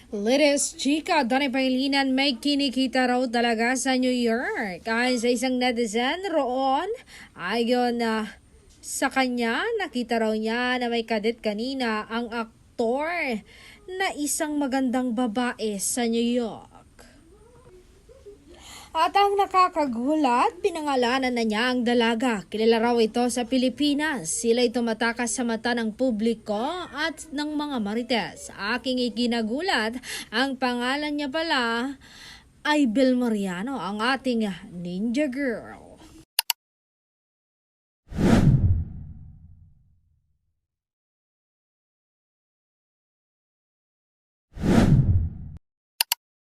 Latest chika, Donnie Pangilinan may kinikita raw talaga sa New York. Ayon sa isang netizen roon, ayon sa kanya, nakita raw niya na may kadit kanina ang aktor na isang magandang babae sa New York. At ang nakakagulat, pinangalanan na niya ang dalaga. Kilala raw ito sa Pilipinas. Sila'y tumatakas sa mata ng publiko at ng mga marites. Aking ikinagulat, ang pangalan niya pala ay Bel Mariano, ang ating Ninja Girl.